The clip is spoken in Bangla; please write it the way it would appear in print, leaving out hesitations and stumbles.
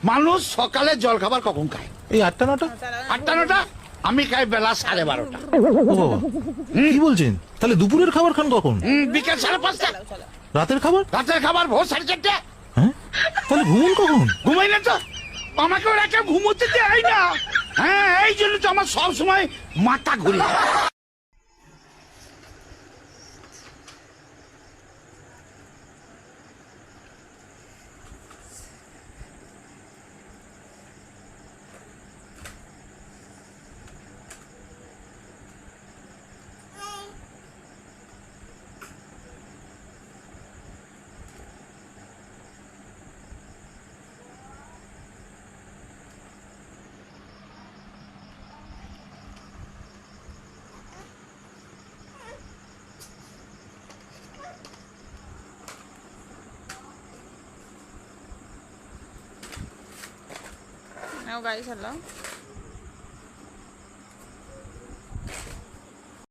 মানুষ সকালে জল খাবার কখন খায়? এই 8টা 9টা। 8টা 9টা, আমি খাই বেলা 12:30। ও কি বলছেন? তাহলে দুপুরের খাবার খান কখন? বিকেল 5:30। রাতের খাবার? রাতের খাবার ভোর 4:30। হ্যাঁ, তাহলে ঘুমন কখন? ঘুমাই না তো, আমাকে ওরা কেউ ঘুমোতে দেয় না। হ্যাঁ, এই জন্য তো আমার সব সময় মাথা ঘুরে। Now guys, hello.